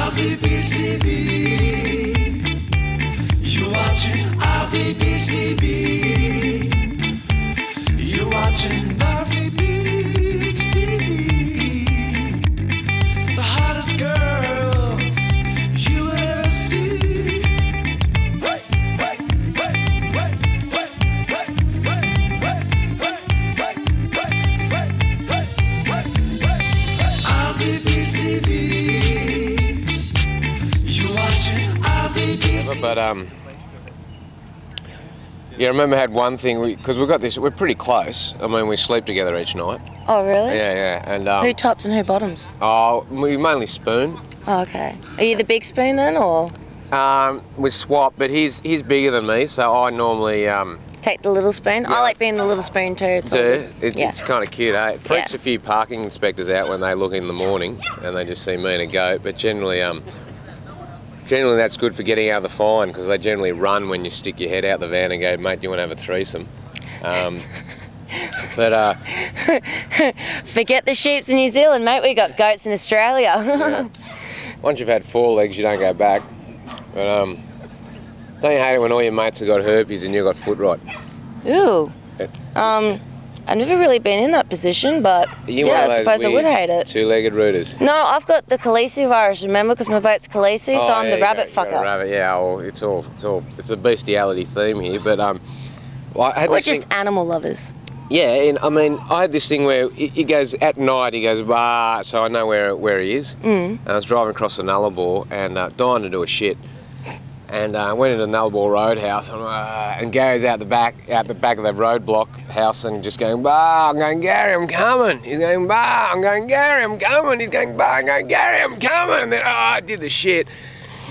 Aussie Beach TV. You're watching Aussie Beach TV. You're watching Aussie Beach TV. The hottest girls you would ever see. Hey, hey, hey, hey, hey, hey, hey, hey, hey, hey, hey, Aussie Beach TV. But yeah, I remember I had one thing because we got this. We're pretty close. I mean, we sleep together each night. Oh, really? Yeah, yeah. And who tops and who bottoms? Oh, we mainly spoon. Oh, okay. Are you the big spoon then, or? We swap, but he's bigger than me, so I normally take the little spoon. Yeah. I like being the little spoon too. It's kind of cute, eh? It freaks a few parking inspectors out when they look in the morning and they just see me and a goat. But generally that's good for getting out of the fine because they generally run when you stick your head out the van and go, mate, do you want to have a threesome? Forget the sheeps in New Zealand, mate. We got goats in Australia. Yeah. Once you've had 4 legs, you don't go back. But don't you hate it when all your mates have got herpes and you've got foot rot? Ooh. I've never really been in that position, but yeah, I suppose I would hate it. 2-legged rooters. No, I've got the Khaleesi virus, remember, because my boat's Khaleesi, so I'm the rabbit fucker. Rabbit, yeah. Well, it's a bestiality theme here, but we're just animal lovers. Yeah, and I mean, I had this thing where he goes at night. He goes bah, so I know where he is. And I was driving across the Nullarbor and dying to do a shit. And I went into Nullarbor Roadhouse and Gary's out the back of the roadblock house and just going, bah, I'm going, Gary, I'm coming. He's going, bah, I'm going, Gary, I'm coming. He's going, bah, I'm going, Gary, I'm coming. And then, I did the shit.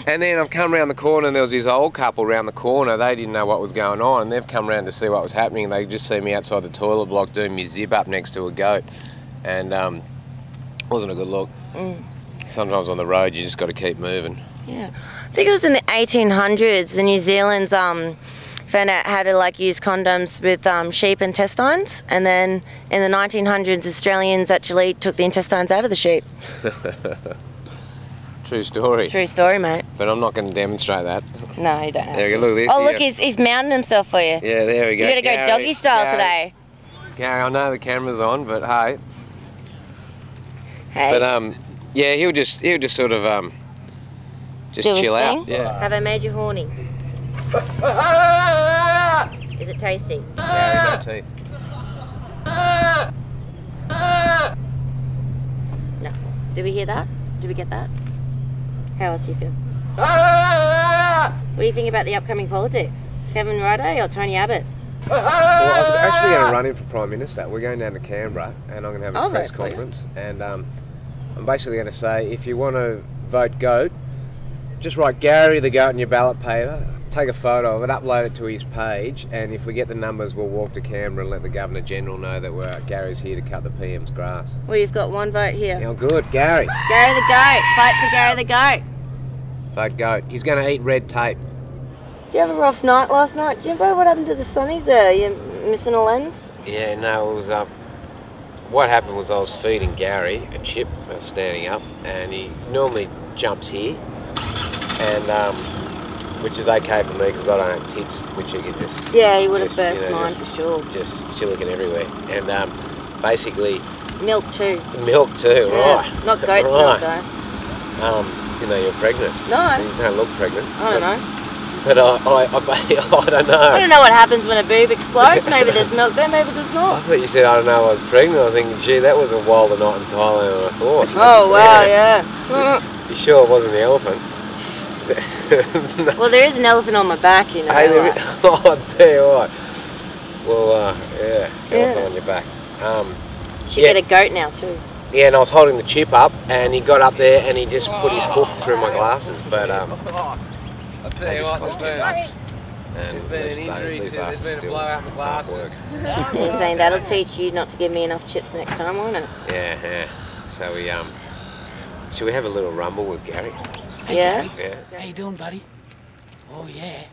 And then I've come around the corner and there was this old couple around the corner. They didn't know what was going on and they've come around to see what was happening. They just see me outside the toilet block doing me zip up next to a goat. And wasn't a good look. Sometimes on the road you just got to keep moving. Yeah. I think it was in the 1800s, the New Zealanders found out how to use condoms with sheep intestines, and then in the 1900s Australians actually took the intestines out of the sheep. True story. True story, mate. But I'm not going to demonstrate that. No, you don't have to. Look at this. Oh, look, he's mounting himself for you. Yeah, there we go. You're going to go doggy style today. Gary, I know the camera's on, but hey. Hey. But yeah, he'll just sort of just chill out. Yeah. Have I made you horny? Is it tasty? Yeah, no teeth. No. Did we hear that? Did we get that? How else do you feel? What do you think about the upcoming politics? Kevin Rudd or Tony Abbott? Well, I was actually going to run in for Prime Minister. We're going down to Canberra and I'm going to have a press conference and I'm basically going to say if you want to vote goat, just write Gary the goat in your ballot paper, take a photo of it, upload it to his page, and if we get the numbers, we'll walk to Canberra and let the Governor General know that Gary's here to cut the PM's grass. Well, you've got one vote here. Yeah, good, Gary. Gary the goat. Vote for Gary the goat. Vote goat. He's going to eat red tape. Did you have a rough night last night, Jimbo? What happened to the sunnies there? You missing a lens? Yeah, no, it was what happened was I was feeding Gary a chip, standing up, and he normally jumps here. And which is okay for me because I don't have tits, which you can just... Yeah, he would have burst mine for sure. Just silicon everywhere. And basically... Milk too. Milk too, yeah. right. Not goat's milk though. You know you're pregnant. No. You don't look pregnant. I don't know. But I don't know. I don't know what happens when a boob explodes. Maybe there's milk there, maybe there's not. I thought you said I don't know I was pregnant. I think, gee, that was a wilder night in Thailand than I thought. Oh, wow, yeah. You sure it wasn't the elephant? Well, there is an elephant on my back, you know. Hey, I'll tell you what. Well, yeah, elephant on your back. Should get a goat now too. Yeah, and I was holding the chip up, and he got up there, and he just put his foot through my glasses. But I'll tell you what, there's been an injury to. There's been a blowout in the glasses. You're saying that'll teach you not to give me enough chips next time, won't it? Yeah, yeah. So we should we have a little rumble with Gary? Yeah? Yeah. How you doing, buddy? Oh, yeah.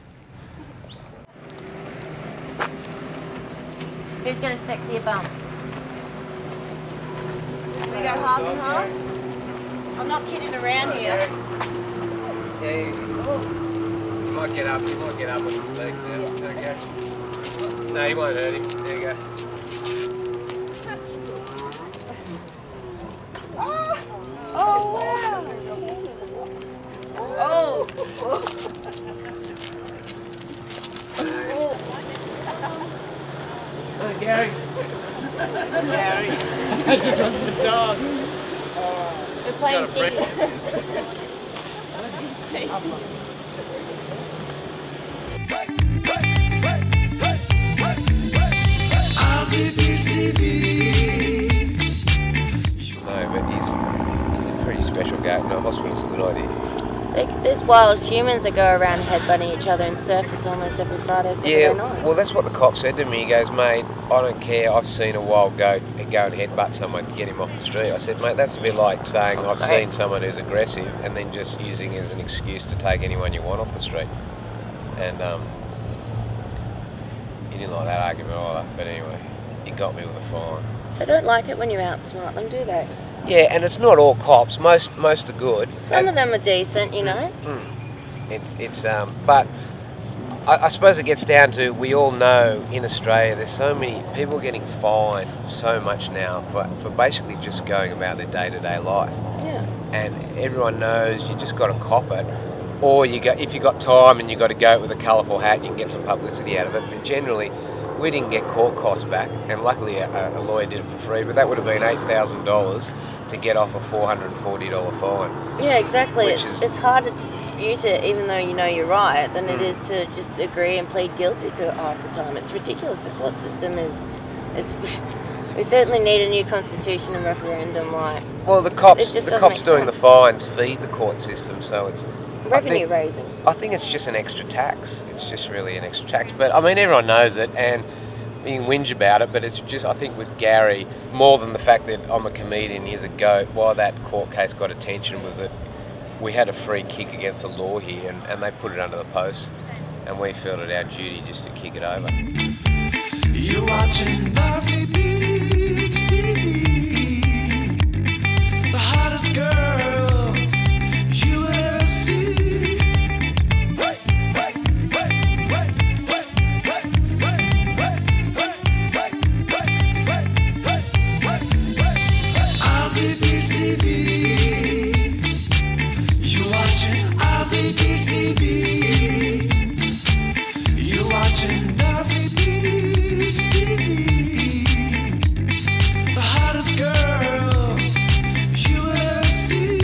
Who's got a sexier bum? We go half and half? I'm not kidding around here. Yeah, you might get up. You might get up with his legs now. There you go. No, you won't hurt him. There you go. Oh, wow. Oh. Oh, Gary. Gary. I just want the dog. We're playing tea. Aussie Beach TV. No, but he's a pretty special goat. No, hospital's a good idea. There's wild humans that go around headbutting each other and surface almost every Friday, Saturday night. Well, that's what the cop said to me. He goes, mate, I don't care. I've seen a wild goat go and headbutt someone to get him off the street. I said, mate, that's a bit like saying I've seen someone who's aggressive and then just using it as an excuse to take anyone you want off the street. And he didn't like that argument either. But anyway, he got me with a fine. They don't like it when you outsmart them, do they? Yeah, and it's not all cops. Most are good. Some of them are decent, you know. But I suppose it gets down to, we all know in Australia there's so many people getting fined so much now for basically just going about their day-to-day life. Yeah. And everyone knows you just got to cop it, or if you got time and you got to go with a colourful hat, you can get some publicity out of it. But generally, we didn't get court costs back, and luckily a lawyer did it for free. But that would have been $8,000 to get off a $440 fine. Yeah, exactly. It's harder to dispute it, even though you know you're right, than it is to just agree and plead guilty to it half the time. It's ridiculous. The court system is. We certainly need a new constitution and referendum. Well, the cops doing the fines feed the court system, so it's revenue raising. I think it's just an extra tax. It's just really an extra tax. But I mean, everyone knows it, and you can whinge about it, but it's just, I think with Gary, more than the fact that I'm a comedian, he's a goat, why that court case got attention was that we had a free kick against the law here, and they put it under the post, and we felt it our duty just to kick it over. You're watching Aussie Beach TV. The hottest girls you will ever see. Aussie Beach TV. You're watching Aussie Beach TV. You're watching Aussie Beach TV. The hottest girls you ever see.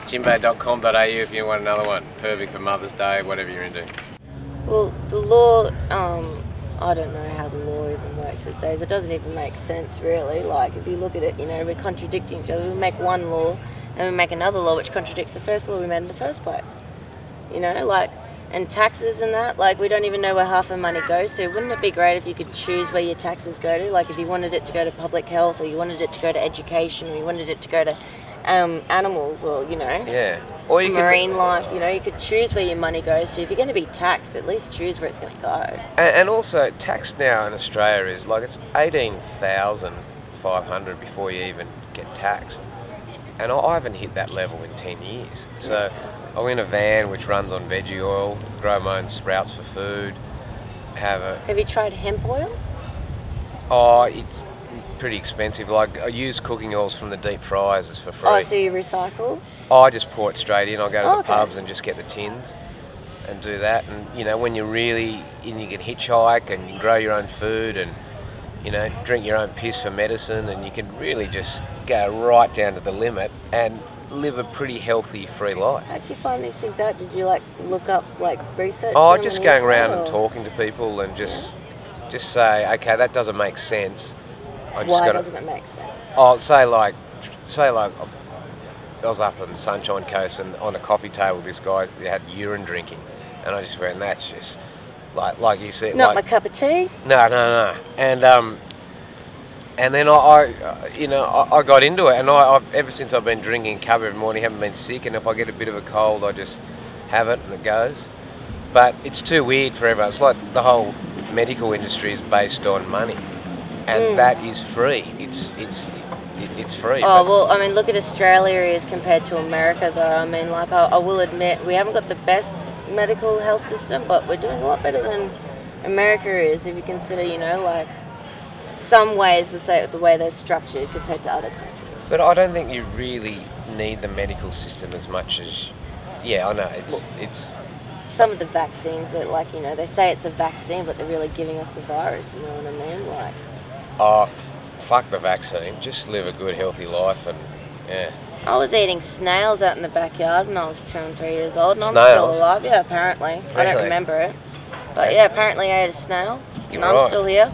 Jimbo.com.au if you want another one. Perfect for Mother's Day, whatever you're into. Well, the law, I don't know how the law even works these days. It doesn't even make sense, really. Like, if you look at it, you know, we're contradicting each other. We make one law and we make another law which contradicts the first law we made in the first place. You know, like, and taxes and that, like, we don't even know where half the money goes to. Wouldn't it be great if you could choose where your taxes go to? Like, if you wanted it to go to public health, or you wanted it to go to education, or you wanted it to go to animals, or, you know, yeah, or you marine life, you know, you could choose where your money goes to. If you're going to be taxed, at least choose where it's going to go. And also, tax now in Australia is like, it's 18,500 before you even get taxed. And I haven't hit that level in 10 years. So I'm in a van which runs on veggie oil, grow my own sprouts for food, Have you tried hemp oil? Oh, it's pretty expensive. Like, I use cooking oils from the deep fryers, it's for free. Oh, so you recycle? Oh, I just pour it straight in. I'll go to the pubs and just get the tins and do that. And, you know, when you're really, and you can hitchhike and you grow your own food and, you know, drink your own piss for medicine, and you can really just go right down to the limit and live a pretty healthy, free life. How'd you find these things out? Did you, like, look up, like, research? Oh, just going around and talking to people and just say, okay, that doesn't make sense. Why doesn't it make sense? Oh, say like I was up on the Sunshine Coast and on a coffee table, this guy had urine drinking, and I just went, that's just like you said, not my cup of tea. No, and then I got into it, and I've ever since I've been drinking Kaeh every morning, haven't been sick, and if I get a bit of a cold, I just have it and it goes. But it's too weird for everyone. It's like the whole medical industry is based on money, and that is free. It's free. Oh, well, I mean, look at Australia as compared to America, though. I mean, like, I will admit, we haven't got the best medical health system, but we're doing a lot better than America is, if you consider, you know, like, some ways the way they're structured compared to other countries. But I don't think you really need the medical system as much as... Yeah, I know, it's... Some of the vaccines that, like, you know, they say it's a vaccine, but they're really giving us the virus, you know what I mean? Like... Oh, fuck the vaccine. Just live a good, healthy life and, yeah. I was eating snails out in the backyard when I was 2 and 3 years old, and Snails? I'm still alive. Yeah, apparently. Really? I don't remember it. But yeah, apparently I ate a snail, and You're I'm still here.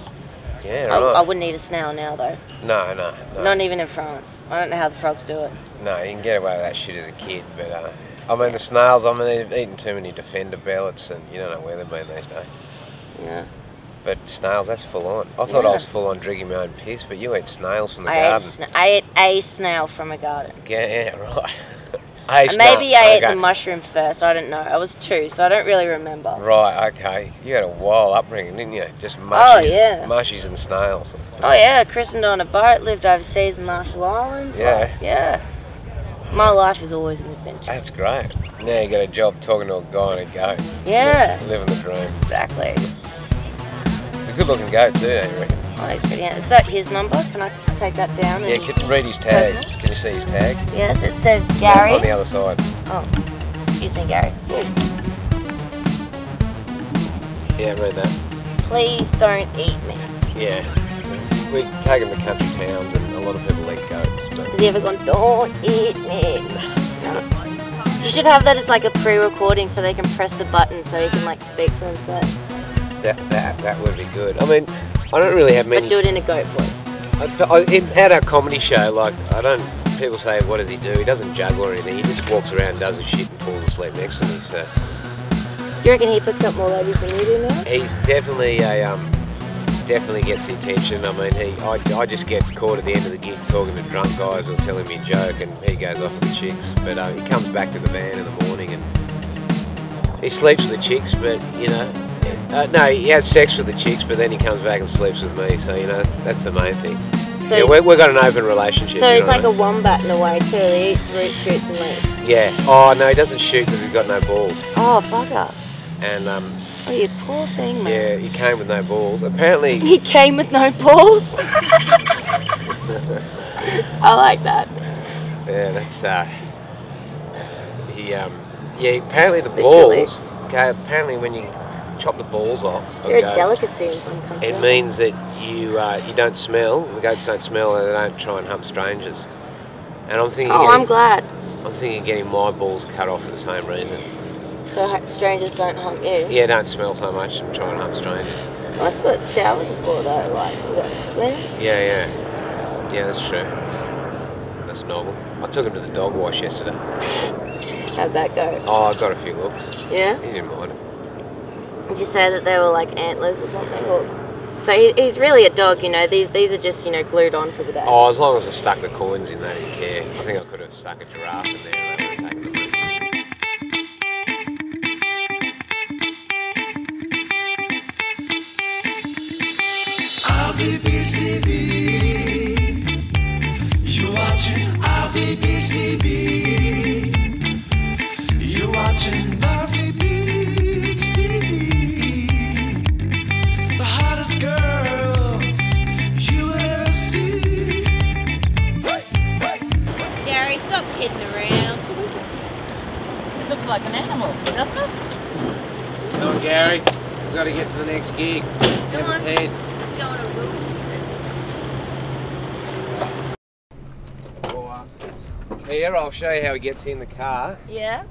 Yeah, right. I wouldn't eat a snail now, though. No. Not even in France. I don't know how the frogs do it. No, you can get away with that shit as a kid, but, I mean, the snails, I mean, they've eaten too many Defender pellets, and you don't know where they've been these days. Yeah. But snails, that's full on. I thought I was full on drinking my own piss, but you eat snails from the garden. I ate a snail from a garden. Yeah, right. Maybe I ate the mushroom first, I don't know. I was 2, so I don't really remember. Right, okay. You had a wild upbringing, didn't you? Just mushies, mushies and snails. Oh yeah, christened on a boat, lived overseas in Marshall Islands. Yeah. Like, yeah. My life is always an adventure. That's great. Now you got a job talking to a guy on a goat. Yeah. Living the dream. Exactly. It's a good looking goat too, don't you reckon? Oh, he's pretty handsome. Is that his number? Can I just take that down? Yeah, can read his tag. Can you see his tag? Yes, it says Gary. On the other side. Oh, excuse me, Gary. Yeah, read that. Please don't eat me. Yeah. We take him to country towns and a lot of people eat goats. But... Has he ever gone, don't eat me? No. You should have that as like a pre-recording so they can press the button so he can like speak for himself. That would be good. I mean, I don't really have many... But do it in a goat voice. At our comedy show, like, people say, what does he do? He doesn't juggle or anything. He just walks around, does his shit and falls asleep next to me, so... Do you reckon he picks up more ladies than you do now? He's definitely definitely gets the attention. I mean, I just get caught at the end of the gig talking to drunk guys or telling me a joke and he goes off with the chicks. But he comes back to the van in the morning and he sleeps with the chicks, but, you know... no, he has sex with the chicks, but then he comes back and sleeps with me, so, you know, that's the main thing. So yeah, we've got an open relationship. So he's like a wombat in a way, too. He eats, shoots and leaves. Yeah. Oh, no, he doesn't shoot because he's got no balls. Oh, fucker. And, oh, you poor thing, man. Yeah, he came with no balls. Apparently... He came with no balls? I like that. Yeah, that's, yeah, apparently the balls... Okay, apparently when you chop the balls off... They're a delicacy in some countries. It means that you don't smell, the goats don't smell, and they don't try and hump strangers. And I'm thinking... Oh, I'm glad. I'm thinking of getting my balls cut off for the same reason. So strangers don't hump you? Yeah, don't smell so much and try and hump strangers. Well, that's what showers are for, though, like, you got to swim. Yeah. Yeah, that's true. That's normal. I took him to the dog wash yesterday. How'd that go? Oh, I got a few looks. Yeah? He didn't mind. Did you say that they were like antlers or something? Or... So he's really a dog, you know, these are just, you know, glued on for the day. Oh, as long as I stuck the coins in, they didn't care. I think I could have stuck a giraffe in there and they would have taken the money. Aussie Beach TV. You're watching Aussie Beach TV. You're watching Aussie Beach TV. The hottest girls you will ever see. Gary, stop kidding around. It looks like an animal, doesn't it? Come on, Gary. We've got to get to the next gig. Come on. Head. Let's go on a route. Here, I'll show you how he gets in the car. Yeah?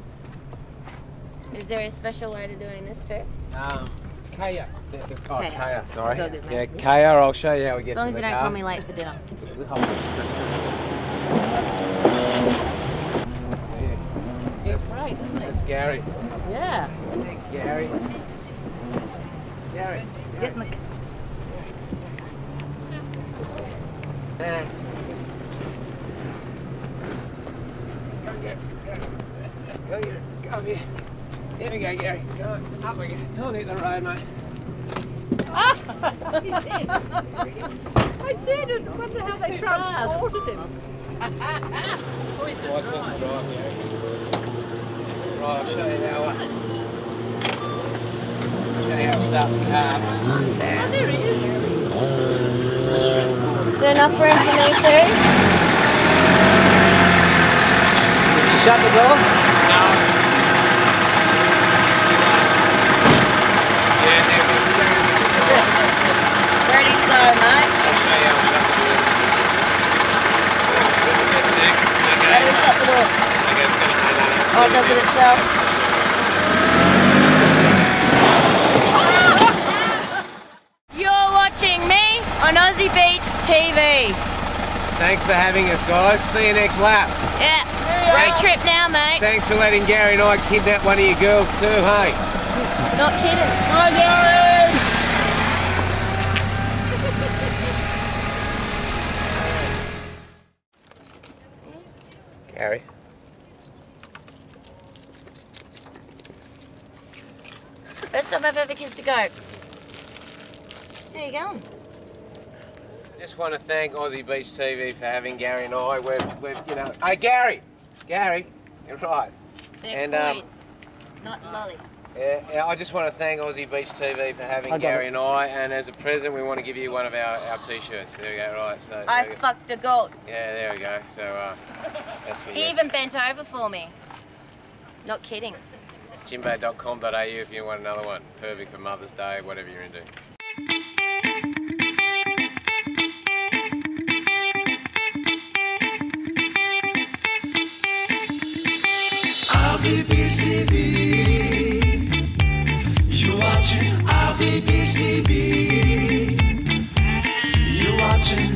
Is there a special way to doing this too? Kaeh. Oh, Kaeh, sorry. It's all good, Yeah, mate. Kaeh, I'll show you how he gets in the car. As long as you don't call me late for dinner. It's great, isn't it? That's Gary. Yeah. Thanks, Gary. Gary. Get in the... That's... Go here. Here we go, Gary. Come on, up we go. Don't hit the road, mate. I said, I wonder how they transported him. Oh, he's going to drive. Right, I'll show you how to start the car. Oh, there he is. Is there enough room for me too? Shut the door? No. Ready to go, mate. How do we shut the door? Oh, does it itself? You're watching me on Aussie Beach TV. Thanks for having us, guys. See you next lap. Yeah. Road trip now, mate. Thanks for letting Gary and I kidnap one of your girls too, hey? Not kidding. Hi, Gary! Gary? First time I've ever kissed a goat. There you go. I just want to thank Aussie Beach TV for having Gary and I. We've you know... Hey, Gary! Gary, you're right. They're coins, not lollies. Yeah, I just want to thank Aussie Beach TV for having Gary and I, and as a present we want to give you one of our t-shirts. There we go, right. So I fucked the goat. Yeah, there we go. So that's for you. He even bent over for me. Not kidding. Jimbo.com.au if you want another one. Perfect for Mother's Day, whatever you're into. Aussie Beach TV. You're watching Aussie Beach TV. You're watching